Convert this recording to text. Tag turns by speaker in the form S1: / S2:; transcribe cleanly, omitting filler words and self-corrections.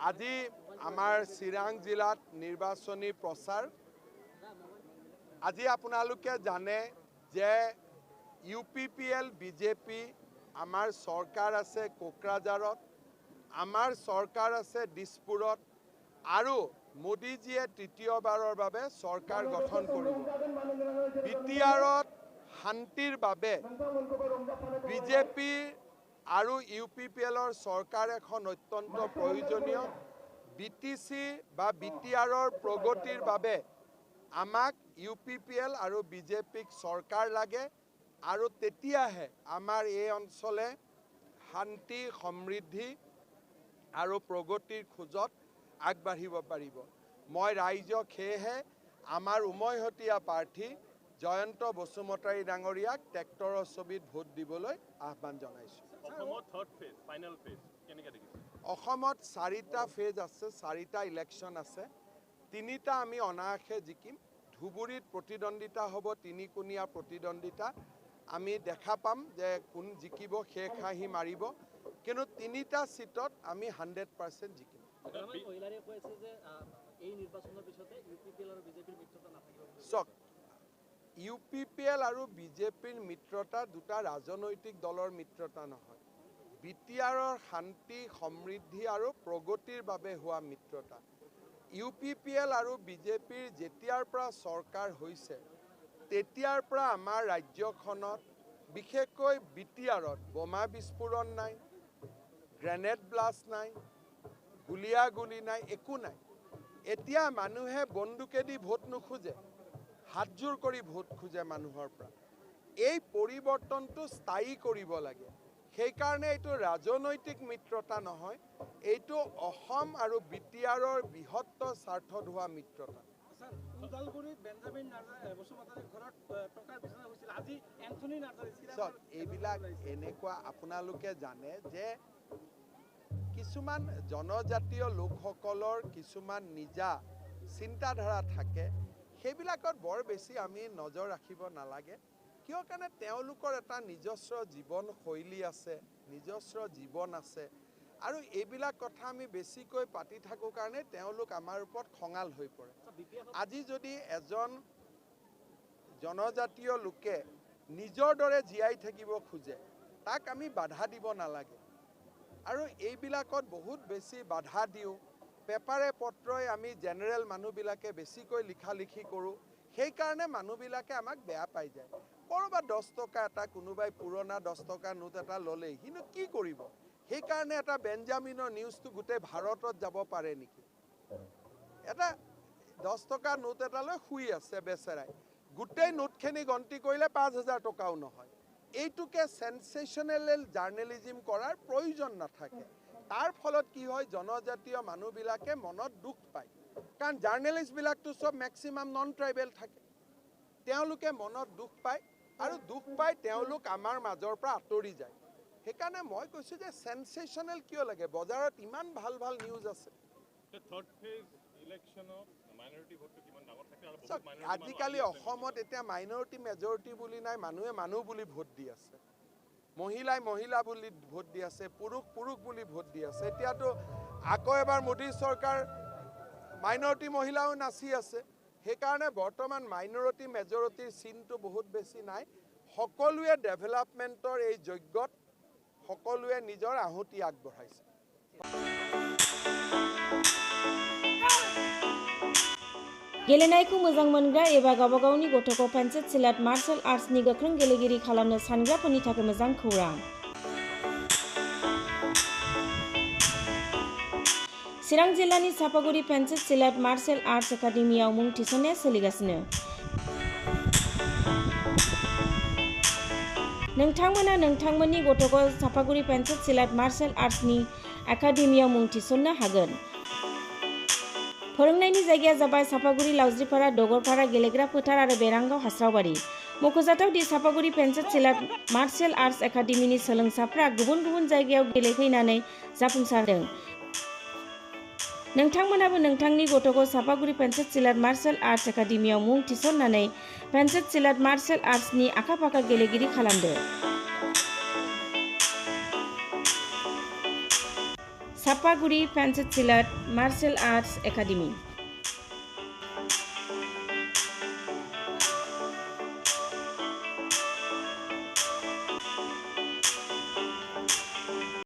S1: আজি আমাৰ চিৰাং জিলাত নিৰ্বাচনী প্ৰচাৰ আজি আপোনালোকে জানে যে UPPL বিজেপি আমাৰ চৰকাৰ আছে কোকৰাঝাৰত আমাৰ চৰকাৰ আছে দিছপুৰত আৰু মোদীজীয়ে তৃতীয়বাৰৰ বাবে চৰকাৰ গঠন কৰিব বিটিআৰত শান্তিৰ বাবে বিজেপি আৰু UPPLৰ চৰকাৰ এখন অত্যন্ত প্ৰয়োজনীয় BTC বা বিটিআৰৰ প্ৰগতিৰ বাবে আমাক UPPL আৰু বিজেপিক চৰকাৰ লাগে আৰু তেতিয়াহে আমাৰ এই অঞ্চলে শান্তি সমৃদ্ধি আৰু প্ৰগতিৰ খোজত আগবাঢ়িব পাৰিব মই ৰাইজক হেহে আমাৰ উমৈহতীয়া প্ৰাৰ্থী জয়ন্ত বসুমতাৰী ডাঙৰীয়াক ট্ৰেক্টৰৰ ছবিত ভোট দিবলৈ আহ্বান জনাইছো
S2: অসমত থাৰ্ড ফেজ ফাইনাল ফেজ কেনেকৈ দেখিছে
S1: অসমত 4টা ফেজ আছে 4টা ইলেকশ্যন আছে 3টা আমি অনায়াসে জিকিম ধুবুৰীত প্ৰতিদ্বন্দ্বিতা হ'ব 3কোণীয়া প্ৰতিদ্বন্দ্বিতা আমি দেখা পাম যে কোন জিকিব শেষ হাঁহি মাৰিব কিন্তু 3টা সিটত আমি 100% জিকিম চক UPPL আৰু বিজেপিৰ মিত্ৰতা দুটা ৰাজনৈতিক দলৰ মিত্ৰতা নহয় বিটিআৰৰ শান্তি সমৃদ্ধি আৰু প্ৰগতিৰ বাবে হোৱা মিত্ৰতা UPPL আৰু বিজেপিৰ যেতিয়াৰ পৰা চৰকাৰ হৈছে তেতিয়াৰ পৰা আমাৰ ৰাজ্যখনত বিশেষকৈ বিটিআৰত বোমা বিস্ফোৰণ নাই গ্ৰেনেড ব্লাষ্ট নাই গুলিয়াগুলি নাই একো নাই এতিয়া মানুহে বন্দুকেদি ভোট নোখোজে হাতজোৰ কৰি ভোট খোজে মানুহৰ পৰা এই পৰিৱৰ্তনটো স্থায়ী কৰিব লাগে সেই কাৰণে এইটো ৰাজনৈতিক মিত্ৰতা নহয় এইটো অসম আৰু বিটিআৰৰ বৃহত্তৰ স্বাৰ্থত হোৱা মিত্ৰতা এইবিলাক এনেকুৱা আপোনালোকে জানে যে কিছুমান জনজাতীয় লোকসকলৰ কিছুমান নিজা চিন্তাধাৰা থাকে সেইবিলাকত বৰ বেছি আমি নজৰ ৰাখিব নালাগে কিয় কাৰণে তেওঁলোকৰ এটা নিজস্ব জীৱন শৈলী আছে নিজস্ব জীৱন আছে আৰু এইবিলাক কথা আমি বেছিকৈ পাতি থাকো কাৰণে তেওঁলোক আমাৰ ওপৰত খঙাল হৈ পৰে আজি যদি এজন জনজাতীয় লোকে নিজৰ দৰে জীয়াই থাকিব খোজে তাক আমি বাধা দিব নালাগে আৰু এইবিলাকত বহুত বেছি বাধা দিওঁ পেপাৰে পত্ৰই আমি জেনেৰেল মানুহবিলাকে বেছিকৈ লিখি কৰোঁ সেইকাৰণে মানুহবিলাকে আমাক বেয়া পাই যায় কৰবাত 10 টকা এটা কোনোবাই পুৰণা 10 টকা নোট এটা ল'লেই কিন্তু কি কৰিব সেইকাৰণে এটা বেঞ্জামিনৰ নিউজটো গোটেই ভাৰতত যাব পাৰে নেকি এটা 10 টকা নোট এটা লৈ শুই আছে বেচেৰাই গোটেই নোটখিনি গন্তি কৰিলে 5000 টকাও নহয় এইটোকে সেনসেশনেল জাৰ্নেলিজম কৰাৰ প্ৰয়োজন নাথাকে তাৰ ফলত কি হয় জনজাতীয় মানুহবিলাকে মনত দুখ পায় কাৰণ জাৰ্নেলিষ্টবিলাকটো সব ম্যাক্সিমাম নন ট্ৰাইবেল থাকে তেওঁলোকে মনত দুখ পায় আৰু দুখ পাই তেওঁলোক আমাৰ মাজৰ পৰা আঁতৰি যায় সেইকাৰণে মই কৈছো যে সেনসেশনেল কিয় লাগে বজাৰত ইমান ভাল ভাল নিউজ আছে
S2: থাৰ্ড ফেজ ইলেকশ্যনত মাইনৰিটি ভোটটো কিমান ডাঙৰ থাকে আৰু বহুত মাইনৰিটি
S1: আজিকালি অসমত এতিয়া মাইনৰিটি মেজৰিটি বুলি নাই মানুহে মানুহ বুলি ভোট দি আছে মহিলাই মহিলা বুলি ভোট দি আছে পুৰুষ পুৰুষ বুলি ভোট দি আছে এতিয়াতো আকৌ এবাৰ মোদী চৰকাৰ মাইনৰিটি মহিলাও নাচি আছে সেইকাৰণে বৰ্তমান মাইনৰিটি মেজৰিটিৰ চিনটো বহুত বেছি নাই সকলোৱে ডেভেলপমেন্টৰ এই যজ্ঞত সকলোৱে নিজৰ আহুতি আগবঢ়াইছে
S3: गेलेनायखौ मोजां मोनग्रा एबा गावबागावनि गथ'खौ पेन्सिल सिलाट मार्शल आर्ट्सनि गोख्रों गेलेगिरि खालामनो सानग्राफोरनि थाखाय मोजां खौरां चिरां जिल्लानि सापागुरि पेन्सिल सिलाट मार्शल आर्ट्स एकाडेमियाव मुं थिसननाया सोलिगासिनो नोंथांमोना नोंथांमोननि गथ'खौ सापागुरि पेन्सिल सिलाट मार्शल आर्ट्सनि एकाडेमियाव मुं थिसननो हागोन फोरोंनायनि जायगाया जाबाय सापागुरि लावज्रिपारा दगरपारा गेलेग्रा फोथार आरो बेरांगाव हास्रावबारि मख'जाथाव दि सापागुरि पेन्सिल सिलाट मार्शल आर्ट्स एकाडेमिनि सोलोंसाफ्रा गुबुन गुबुन जायगायाव गेलेहैनानै जाफुंसारदों नोंथांमोनाबो नोंथांनि गथ'खौ सापागुरि पेन्सिल सिलाट मार्शल आर्ट्स एकाडेमियाव मुं थिसननानै पेन्सिल सिलाट मार्शल आर्ट्सनि आखा-फाखा गेलेगिरि खालामदो Sapaguri pencil सिलाट martial arts academy.